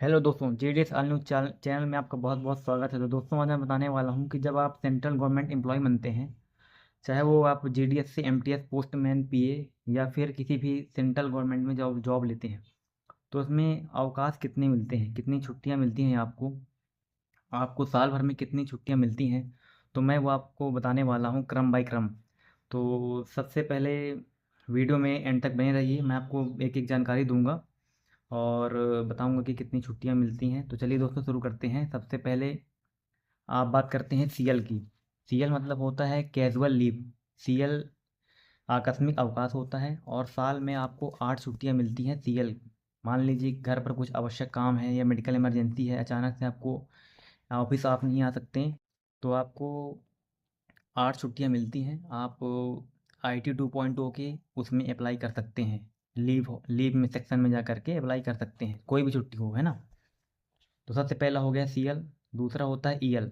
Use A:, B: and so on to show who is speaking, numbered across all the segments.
A: Hello दोस्तों, GDS all news channel में आपका बहुत बहुत स्वागत है। तो दोस्तों, आज मैं बताने वाला हूं कि जब आप सेंट्रल गवर्नमेंट एम्प्लॉय बनते हैं, चाहे वो आप जीडीएस से एमटीएस पोस्टमैन पीए या फिर किसी भी सेंट्रल गवर्नमेंट में जॉब जॉब लेते हैं, तो उसमें अवकाश कितने मिलते हैं, कितनी छुट्टियां मिलती हैं आपको आपको साल भर में कितनी छुट्टियां मिलती हैं। तो मैं वो आपको बताने वाला हूं क्रम बाय क्रम। तो सबसे पहले वीडियो में एंड तक बने रहिए, मैं आपको एक एक जानकारी दूंगा और बताऊंगा कि कितनी छुट्टियां मिलती हैं। तो चलिए दोस्तों, शुरू करते हैं। सबसे पहले आप बात करते हैं सीएल की। सीएल मतलब होता है कैजुअल लीव। सीएल आकस्मिक अवकाश होता है और साल में आपको 8 छुट्टियां मिलती हैं सीएल। मान लीजिए घर पर कुछ आवश्यक काम है या मेडिकल इमरजेंसी है, अचानक से आपको ऑफिस आप नहीं आ सकते, तो आपको 8 छुट्टियां मिलती हैं। आप IT 2.0 के उसमें अप्लाई कर सकते हैं। लीव में सेक्शन में जा करके अप्लाई कर सकते हैं, कोई भी छुट्टी हो, है ना। तो सबसे पहला हो गया सीएल। दूसरा होता है ईएल।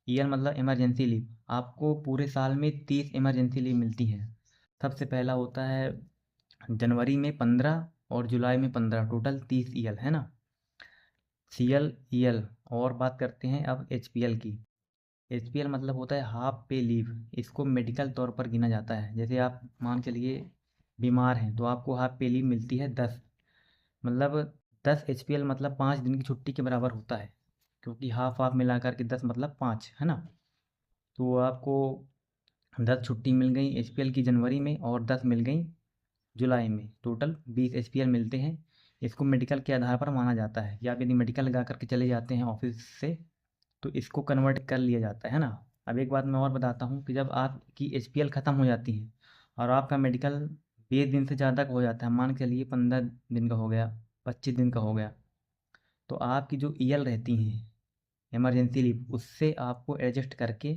A: ईएल मतलब इमरजेंसी लीव। आपको पूरे साल में 30 इमरजेंसी लीव मिलती है। सबसे पहला होता है जनवरी में 15 और जुलाई में 15, टोटल 30 ईएल, है ना। CL EL. और बात करते हैं अब एचपीएल की। एचपीएल मतलब होता है हाफ पे लीव। इसको मेडिकल तौर पर गिना जाता है। जैसे आप मान चलिए बीमार हैं तो आपको हाफ पे लीव मिलती है 10। मतलब 10 एचपीएल मतलब 5 दिन की छुट्टी के बराबर होता है, क्योंकि हाफ हाफ मिला करके 10 मतलब 5, है ना। तो आपको 10 छुट्टी मिल गई एचपीएल की जनवरी में और 10 मिल गई जुलाई में, टोटल 20 एचपीएल मिलते हैं। इसको मेडिकल के आधार पर माना जाता है, या आप यदि मेडिकल लगा करके चले जाते हैं ऑफिस से तो इसको कन्वर्ट कर लिया जाता है ना। अब एक बात मैं और बताता हूँ कि जब आपकी एचपीएल ख़त्म हो जाती है और आपका मेडिकल 20 दिन से ज़्यादा का हो जाता है, मान के चलिए 15 दिन का हो गया, 25 दिन का हो गया, तो आपकी जो ईएल रहती हैं, इमरजेंसी लीव, उससे आपको एडजस्ट करके,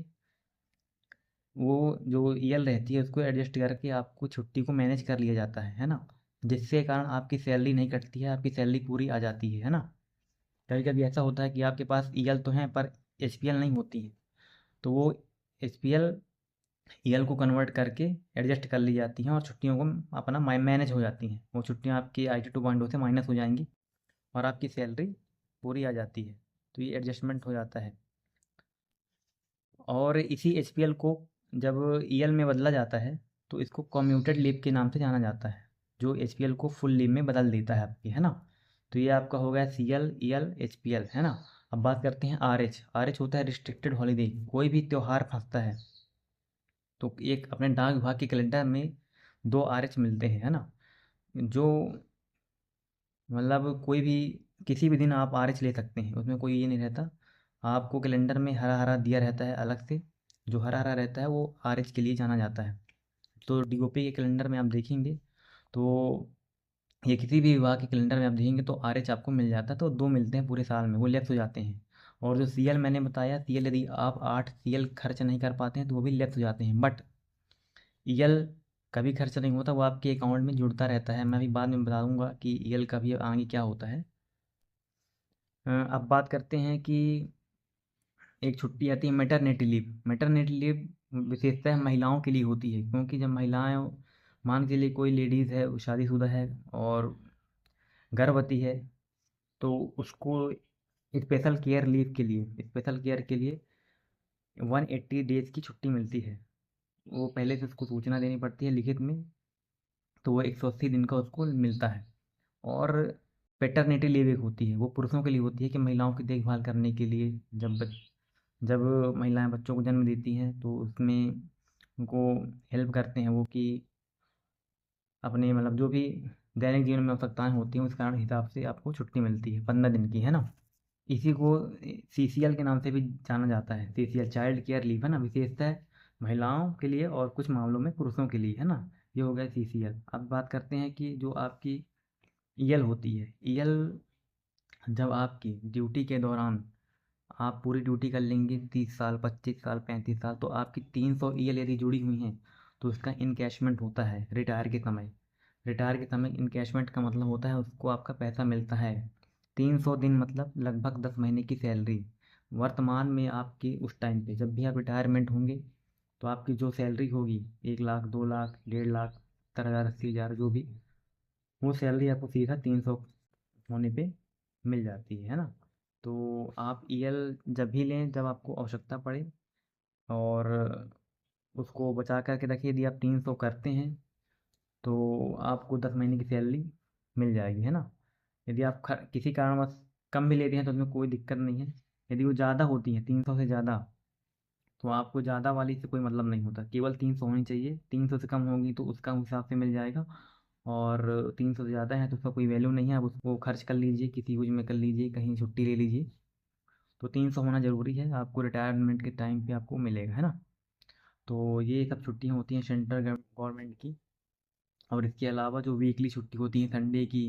A: वो जो ईएल रहती है उसको एडजस्ट करके आपको छुट्टी को मैनेज कर लिया जाता है ना। जिसके कारण आपकी सैलरी नहीं कटती है, आपकी सैलरी पूरी आ जाती है ना। कभी कभी ऐसा होता है कि आपके पास ईएल तो हैं पर एचपीएल नहीं होती है, तो वो एचपीएल ईएल को कन्वर्ट करके एडजस्ट कर ली जाती हैं और छुट्टियों को अपना मैनेज हो जाती हैं। वो छुट्टियाँ आपकी IT 2.0 से माइनस हो जाएंगी और आपकी सैलरी पूरी आ जाती है। तो ये एडजस्टमेंट हो जाता है। और इसी एचपीएल को जब ईएल में बदला जाता है तो इसको कम्यूटेड लीव के नाम से जाना जाता है, जो एचपीएल को फुल लीव में बदल देता है आपकी, है ना। तो ये आपका हो गया सीएल ईएल एचपीएल, है ना। अब बात करते हैं आरएच। आरएच होता है रिस्ट्रिक्टेड हॉलीडे। कोई भी त्यौहार फंसता है तो एक अपने डाक विभाग के कैलेंडर में 2 आरएच मिलते हैं, है ना। जो मतलब कोई भी किसी भी दिन आप आरएच ले सकते हैं, उसमें कोई ये नहीं रहता। आपको कैलेंडर में हरा हरा दिया रहता है अलग से, जो हरा हरा रहता है वो आरएच के लिए जाना जाता है। तो डीओपी के कैलेंडर में आप देखेंगे तो ये किसी भी विभाग के कैलेंडर में आप देखेंगे तो आरएच आपको मिल जाता है। तो 2 मिलते हैं पूरे साल में, वो लेफ्ट हो जाते हैं। और जो सीएल मैंने बताया, सीएल यदि आप 8 सीएल खर्च नहीं कर पाते हैं तो वो भी लेफ्ट हो जाते हैं। बट ईएल कभी खर्च नहीं होता, वो आपके अकाउंट में जुड़ता रहता है। मैं अभी बाद में बता दूंगा कि ईएल का भी आगे क्या होता है। अब बात करते हैं कि एक छुट्टी आती है मैटरनिटी लीव। मैटरनिटी लीव विशेषतः महिलाओं के लिए होती है, क्योंकि जब महिलाएं, मान के लिए कोई लेडीज़ है, वो शादीशुदा है और गर्भवती है, तो उसको स्पेशल केयर के लिए 180 डेज की छुट्टी मिलती है। वो पहले से उसको सूचना देनी पड़ती है लिखित में, तो वो 180 दिन का उसको मिलता है। और पेटर्निटी लीव एक होती है, वो पुरुषों के लिए होती है कि महिलाओं की देखभाल करने के लिए, जब महिलाएं बच्चों को जन्म देती हैं तो उसमें उनको हेल्प करते हैं वो, कि अपने मतलब जो भी दैनिक जीवन में आवश्यकताएं होती हैं उस कारण हिसाब से आपको छुट्टी मिलती है 15 दिन की, है ना। इसी को सीसीएल के नाम से भी जाना जाता है। सीसीएल चाइल्ड केयर लीव, है ना, विशेषतः महिलाओं के लिए और कुछ मामलों में पुरुषों के लिए, है ना। ये हो गया सीसीएल। अब बात करते हैं कि जो आपकी ईएल होती है। ईएल जब आपकी ड्यूटी के दौरान आप पूरी ड्यूटी कर लेंगे, 30 साल, 25 साल, 35 साल, तो आपकी 300 ईएल यदि जुड़ी हुई हैं तो उसका इनकैशमेंट होता है रिटायर के समय। रिटायर के समय इनकैशमेंट का मतलब होता है उसको आपका पैसा मिलता है। 300 दिन मतलब लगभग 10 महीने की सैलरी। वर्तमान में आपकी उस टाइम पे जब भी आप रिटायरमेंट होंगे तो आपकी जो सैलरी होगी, 1 लाख, 2 लाख, 1.5 लाख, 70,000, 80,000, जो भी, वो सैलरी आपको सीधा 300 होने पे मिल जाती है ना। तो आप ईएल जब भी लें जब आपको आवश्यकता पड़े, और उसको बचा कर के रखिए। यदि आप 300 करते हैं तो आपको 10 महीने की सैलरी मिल जाएगी, है ना। यदि आप किसी कारणवश कम भी लेते हैं तो उसमें कोई दिक्कत नहीं है। यदि वो ज़्यादा होती है 300 से ज़्यादा, तो आपको ज़्यादा वाली से कोई मतलब नहीं होता, केवल 300 होनी चाहिए। 300 से कम होगी तो उसका हिसाब से मिल जाएगा, और 300 से ज़्यादा है तो उसका कोई वैल्यू नहीं है। आप उसको खर्च कर लीजिए, किसी यूज में कर लीजिए, कहीं छुट्टी ले लीजिए। तो 300 होना ज़रूरी है, आपको रिटायरमेंट के टाइम पे आपको मिलेगा, है ना। तो ये सब छुट्टियाँ होती हैं सेंट्रल गवर्नमेंट की। और इसके अलावा जो वीकली छुट्टी होती है संडे की,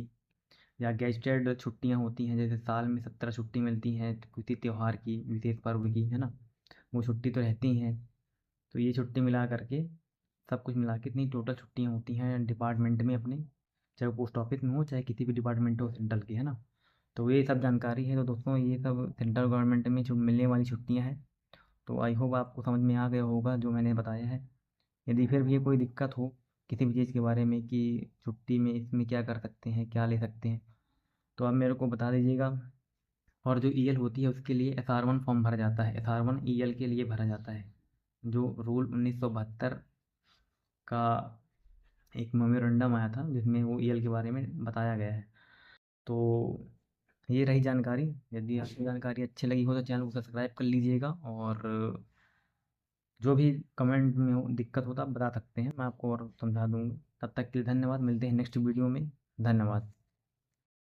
A: या गेस्टेड छुट्टियाँ होती हैं, जैसे साल में 17 छुट्टी मिलती हैं किसी त्योहार की, विशेष पर्व की, है ना। वो छुट्टी तो रहती हैं। तो ये छुट्टी मिला करके, सब कुछ मिला के इतनी टोटल छुट्टियाँ होती हैं डिपार्टमेंट में अपने, चाहे वो पोस्ट ऑफिस में हो चाहे किसी भी डिपार्टमेंट हो सेंट्रल की, है ना। तो ये सब जानकारी है। तो दोस्तों ये सब सेंट्रल गवर्नमेंट में जो मिलने वाली छुट्टियाँ हैं। तो आई होप आपको समझ में आ गया होगा जो मैंने बताया है। यदि फिर भी कोई दिक्कत हो किसी भी चीज़ के बारे में कि छुट्टी में इसमें क्या कर सकते हैं, क्या ले सकते हैं, तो आप मेरे को बता दीजिएगा। और जो ईएल होती है उसके लिए SR1 फॉर्म भरा जाता है, SR1 ईएल के लिए भरा जाता है। जो रूल 1972 का एक मेमोरेंडम आया था जिसमें वो ईएल के बारे में बताया गया है। तो ये रही जानकारी। यदि आपको जानकारी अच्छी लगी हो तो चैनल को सब्सक्राइब कर लीजिएगा, और जो भी कमेंट में दिक्कत होता आप बता सकते हैं, मैं आपको और समझा दूँगा। तब तक के लिए धन्यवाद, मिलते हैं नेक्स्ट वीडियो में। धन्यवाद।